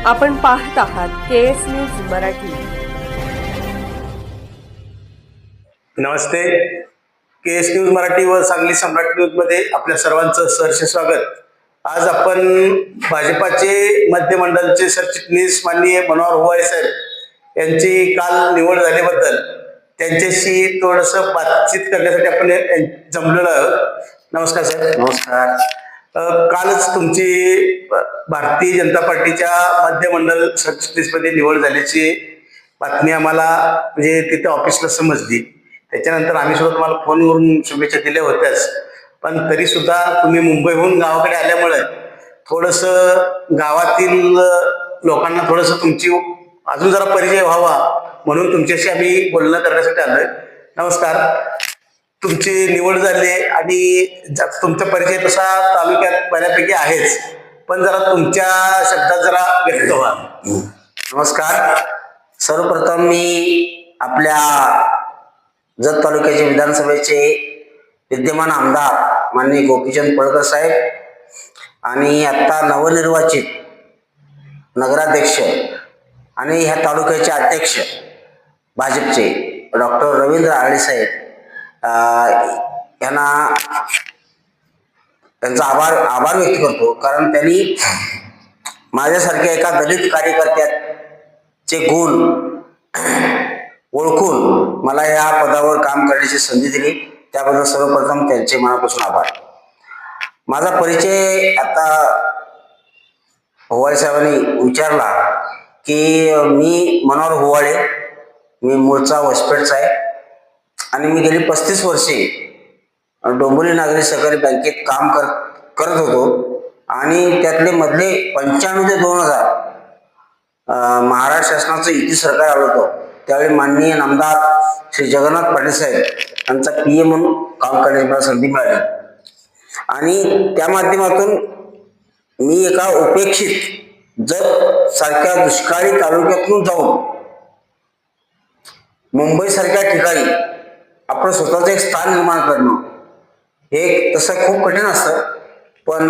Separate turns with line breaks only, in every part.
आपण पाहत आहात केएस न्यूज मराठी।
नमस्ते। केएस न्यूज मराठी व सांगली सम्राट न्यूज मध्ये आपल्या सर्वांचं सहर्ष स्वागत। आज आपण भाजपाचे मध्य मंडळचे सरचिटणीस माननीय मनोहर हुवाळे साहेब यांची काल निवड झाल्याबद्दल त्यांच्याशी थोडंसं बातचीत करण्यासाठी आपण जमलेलो आहोत। नमस्कार साहेब।
नमस्कार।
कालच तुमची भारतीय जनता पार्टीच्या मध्य मंडळ सरचिटणीसमध्ये निवड झाल्याची बातमी आम्हाला म्हणजे तिथे ऑफिसला समजली। त्याच्यानंतर आम्ही सुद्धा तुम्हाला फोनवरून शुभेच्छा दिल्या होत्याच, पण तरी सुद्धा तुम्ही मुंबईहून गावाकडे आल्यामुळे थोडंसं गावातील लोकांना थोडंसं तुमची अजून जरा परिचय व्हावा म्हणून तुमच्याशी आम्ही बोलणं करण्यासाठी आलोय। नमस्कार। तुमची निवड झाली आणि तुमचा परिचय तसा तालुक्यात बऱ्यापैकी आहेच, पण जरा तुमच्या शब्दात जरा व्यक्त व्हा।
नमस्कार। सर्वप्रथम मी आपल्या जत तालुक्याचे विधानसभेचे विद्यमान आमदार माननीय गोपीचंद पळकर साहेब आणि आता नवनिर्वाचित नगराध्यक्ष आणि ह्या तालुक्याचे अध्यक्ष भाजपचे डॉक्टर रवींद्र आळी साहेब यांना त्यांचा आभार व्यक्त करतो, कारण त्यांनी माझ्यासारख्या एका दलित कार्यकर्त्याचे गुण ओळखून मला या पदावर काम करण्याची संधी दिली, त्याबद्दल सर्वप्रथम त्यांचे मनापासून आभार। माझा परिचय आता हुवाळे साहेबांनी विचारला की मी मनोहर हुवाळे, मी मूळचा वसपेठचा आहे आणि मी गेली 35 वर्षे डोंबिवली नागरी सहकारी बँकेत काम करत होतो आणि त्यातले मधले 95 ते 2000 महाराष्ट्र शासनाचं युती सरकार आलं होतं, त्यावेळी माननीय नामदार श्री जगन्नाथ पाटील साहेब यांचा PA म्हणून काम करण्याची मला संधी मिळाली आणि त्या माध्यमातून मी एका उपेक्षित जत सारख्या दुष्काळी तालुक्यातून जाऊन मुंबई सारख्या ठिकाणी आपण स्वतःचं एक स्थान निर्माण करणं हे तसं खूप कठीण असतं, पण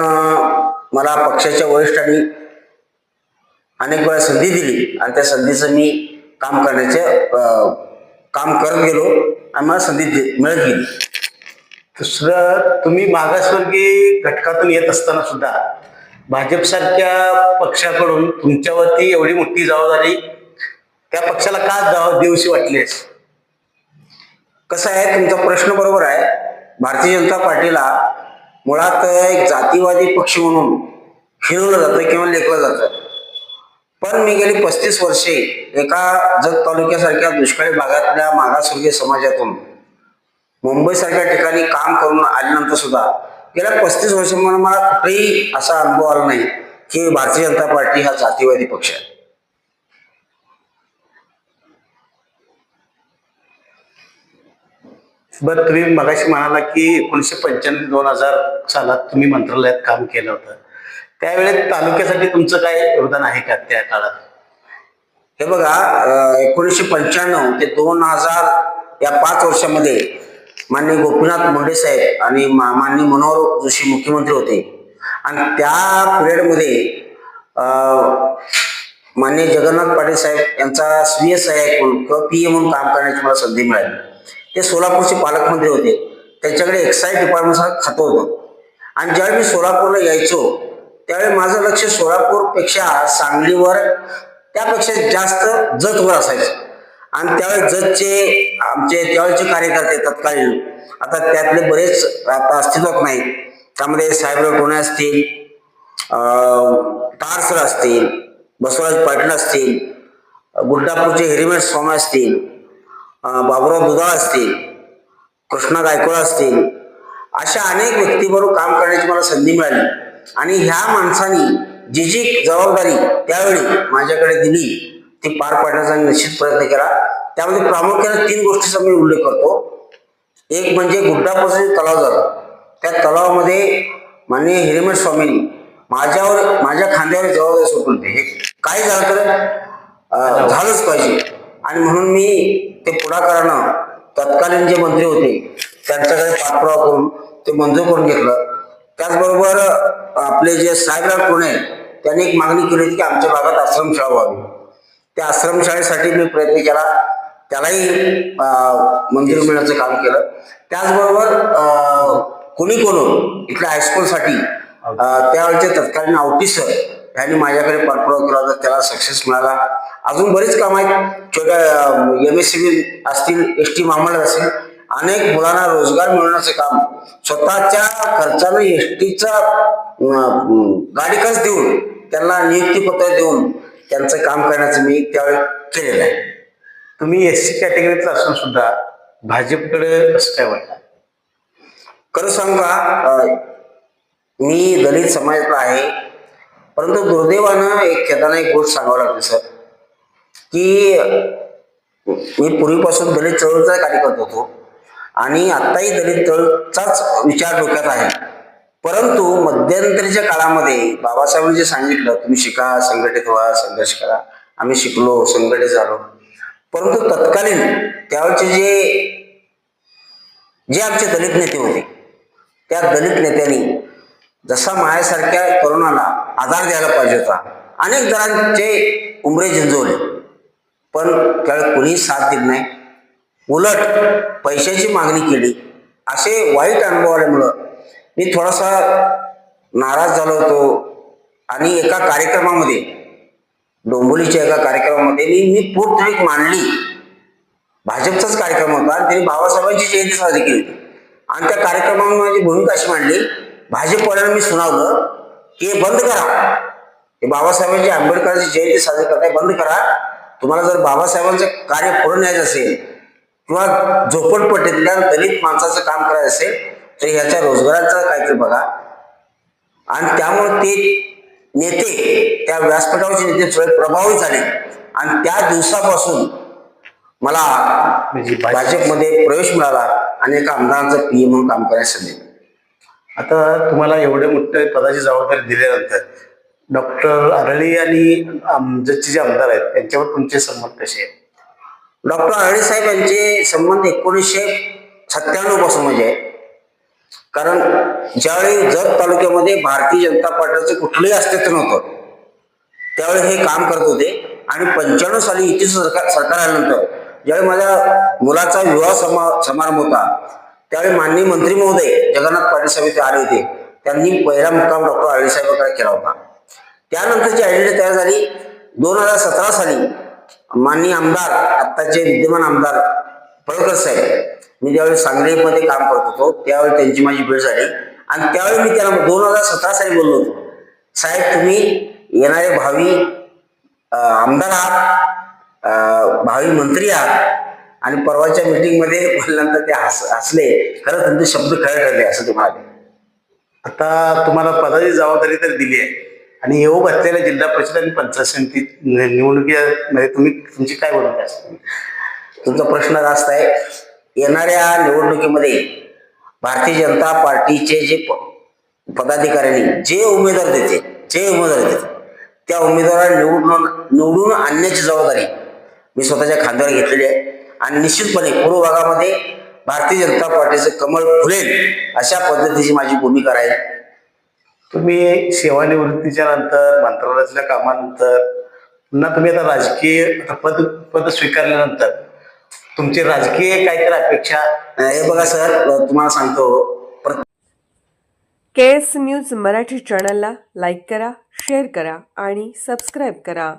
मला पक्षाच्या वरिष्ठांनी अनेक वेळा संधी दिली आणि त्या संधीचं मी काम करत गेलो आणि मला संधी मिळत गेली।
दुसरं, तुम्ही मागासवर्गीय घटकातून येत असताना सुद्धा भाजपसारख्या पक्षाकडून तुमच्यावरती एवढी मोठी जबाबदारी त्या पक्षाला का देऊशी वाटली?
कसं आहे, तुमचा प्रश्न बरोबर आहे। भारतीय जनता पार्टीला मुळात एक जातीवादी पक्ष म्हणून फिरवलं जातं किंवा लेखलं जातं, पण मी गेली 35 वर्षे एका जत तालुक्यासारख्या दुष्काळी भागातल्या मागासवर्गीय समाजातून मुंबई सारख्या ठिकाणी काम करून आल्यानंतर सुद्धा गेल्या 35 वर्षांमध्ये मला कुठेही असा अनुभव आला नाही की भारतीय जनता पार्टी हा जातीवादी पक्ष आहे।
बरं, तुम्ही मगाशी म्हणाला की 1995-2000 सालात तुम्ही मंत्रालयात काम केलं होतं, त्यावेळेस तालुक्यासाठी तुमचं काय योगदान आहे का त्या काळात?
हे बघा, 1995 ते 2000 या 5 वर्षामध्ये माननीय गोपीनाथ मुंडे साहेब आणि माननीय मनोहर जोशी मुख्यमंत्री होते आणि त्या पिरियडमध्ये माननीय जगन्नाथ पाटील साहेब यांचा स्वीय सहाय्यक म्हणून किंवा PA म्हणून काम करण्याची मला संधी मिळाली। ते सोलापूरचे पालकमंत्री होते, त्यांच्याकडे एक्साईज डिपार्टमेंटचं खातं होतं आणि ज्यावेळी मी सोलापूरला यायचो त्यावेळी माझं लक्ष सोलापूरपेक्षा सांगलीवर त्यापेक्षा जास्त जतवर असायचं आणि त्यावेळी जतचे आमचे त्यावेळेचे कार्यकर्ते तत्कालीन, आता त्यातले बरेच आता अस्तित्वात नाही, त्यामध्ये साहेबराव टोणे असतील, तारसर असतील, बसवराज पाटील असतील, गुड्डापूरचे हिरेमेठ स्वामी असतील, बाबुराव दुधाळ असतील, कृष्णा गायकवाड असतील, अशा अनेक व्यक्तीबरोबर काम करण्याची मला संधी मिळाली आणि ह्या माणसांनी जी जी जबाबदारी त्यावेळी माझ्याकडे दिली ती पार पाडण्याचा निश्चित प्रयत्न केला। त्यामध्ये प्रामुख्याने 3 गोष्टींचा मी उल्लेख करतो। एक म्हणजे गुड्डापूरचा तलाव झाला, त्या तलावामध्ये माननीय हिरेमठ स्वामींनी माझ्या खांद्यावर जबाबदारी सोडून हे काय झालं तर झालंच पाहिजे आणि म्हणून मी ते पुढाकारानं तत्कालीन जे मंत्री होते त्यांच्याकडे पाठपुरावा करून ते मंजूर करून घेतलं। त्याचबरोबर आपले जे साहेबराव टोणे त्यांनी एक मागणी केली होती की आमच्या भागात आश्रमशाळा व्हावी. त्या आश्रमशाळेसाठी मी प्रयत्न केला, त्यालाही मंजुरी मिळण्याचं काम केलं. त्याचबरोबर कोणी इथल्या हायस्कूलसाठी त्यावेळेचे तत्कालीन आवटी सर यांनी माझ्याकडे पाठपुरावा केला होता, त्याला सक्सेस मिळाला. अजून बरीच कामं आहेत, छोट्या MSCB असतील, ST महामंडळ असेल, अनेक मुलांना रोजगार मिळवण्याचं काम स्वतःच्या खर्चानं STचा गाडी खर्च देऊन त्यांना नियुक्तीपत्र देऊन त्यांचं काम करण्याचं मी त्यावेळी केलेलं आहे.
तुम्ही SC कॅटेगरीतला असून सुद्धा भाजपकडे कसं काय वाटलं?
खरं सांगू का, मी दलित समाजातला आहे, परंतु दुर्दैवानं एक गोष्ट सांगावं लागते सर, की मी पूर्वीपासून दलित चळवळीचा कार्यकर्ता होतो आणि आत्ताही दलित चळवळीचाच विचार डोक्यात आहे. परंतु मध्यंतरीच्या काळामध्ये बाबासाहेबांनी जे सांगितलं, तुम्ही शिका, संघटित व्हा, संघर्ष करा, आम्ही शिकलो, संघटित झालो. परंतु तत्कालीन त्यावेळचे जे आमचे दलित नेते होते, त्या दलित नेत्यांनी जसा माझ्यासारख्या तरुणाला आधार द्यायला पाहिजे होता, अनेक जणांचे उमरे झिंजवले, पण त्यावेळी कोणीही साथ दिली नाही. उलट पैशाची मागणी केली. असे वाईट अनुभव आल्यामुळं मी थोडासा नाराज झालो होतो आणि एका कार्यक्रमामध्ये, डोंबिवलीच्या एका कार्यक्रमामध्ये मी पोटतिरीक मांडली. भाजपचाच कार्यक्रम होता आणि त्यांनी बाबासाहेबांची जयंती साजरी केली आणि त्या कार्यक्रमामध्ये माझी भूमिका अशी मांडली, भाजपवाल्यांना मी सुनावलं की हे बंद करा, हे बाबासाहेबांची आंबेडकरांची जयंती साजरी करताय, बंद करा. तुम्हाला जर बाबासाहेबांचं कार्य पुढे न्यायचं असेल किंवा झोपडपट्टीतल्या दलित माणसाचं काम करायचं असेल तर ह्याच्या रोजगाराचं काहीतरी बघा. आणि त्यामुळे ते नेते, त्या व्यासपीठावरचे नेते थोडे प्रभावित झाले आणि त्या दिवसापासून मला भाजपमध्ये प्रवेश मिळाला आणि एका आमदारांचं PM म्हणून काम करायला संधी.
आता तुम्हाला एवढे मोठे पदाची जबाबदारी दिल्यानंतर डॉक्टर अरळी आणि जतचे जे आमदार आहेत त्यांच्यावर तुमचे संबंध कसे आहेत?
डॉक्टर अरळी साहेब यांचे संबंध 1997 पासून म्हणजे आहे. कारण ज्यावेळी जत तालुक्यामध्ये भारतीय जनता पार्टीचं कुठलंही अस्तित्व नव्हतं त्यावेळी हे काम करत होते आणि 95 साली युतीचं सरकार आल्यानंतर ज्यावेळी माझ्या मुलाचा विवाह समारंभ होता त्यावेळी माननीय मंत्री महोदय जगन्नाथ पाटील साहेब इथे आले होते. त्यांनी पहिला मुक्काम डॉक्टर अरळी साहेबांकडे केला होता. त्यानंतरची आयडेंटिटी तयार झाली. 2017 साली माननीय आमदार, आत्ताचे विद्यमान आमदार पळकर साहेब, मी ज्यावेळी सांगलीमध्ये काम करत होतो त्यावेळी त्यांची माझी भेट झाली आणि त्यावेळी मी त्यांना 2017 साली बोललो होतो, साहेब तुम्ही येणारे भावी आमदार आहात, भावी मंत्री आहात. आणि परवाच्या मीटिंगमध्ये बोलल्यानंतर ते हसले, खरं तुमचे शब्द खरे ठरले असं ते म्हणाले.
आता तुम्हाला पदाची जबाबदारी तर दिली आहे आणि येऊ घातलेल्या जिल्हा परिषद आणि पंचायत समिती निवडणुकीमध्ये तुमची काय भूमिका असते?
तुमचा प्रश्न रास्त आहे. येणाऱ्या निवडणुकीमध्ये भारतीय जनता पार्टीचे जे पदाधिकाऱ्यांनी जे उमेदवार देते त्या उमेदवाराला निवडून आणण्याची जबाबदारी मी स्वतःच्या खांद्यावर घेतलेली आहे आणि निश्चितपणे पूर्व भागामध्ये भारतीय जनता पार्टीचं कमळ फुलेल अशा पद्धतीची माझी भूमिका राहील.
तुम्ही सेवानिवृत्तीच्या नंतर, मंत्रालयातल्या कामानंतर पुन्हा तुम्ही आता राजकीय पद स्वीकारल्यानंतर तुमची राजकीय काहीतरी अपेक्षा?
हे बघा सर, तुम्हाला सांगतो,
KS न्यूज मराठी चॅनलला लाईक करा, शेअर करा आणि सबस्क्राईब करा.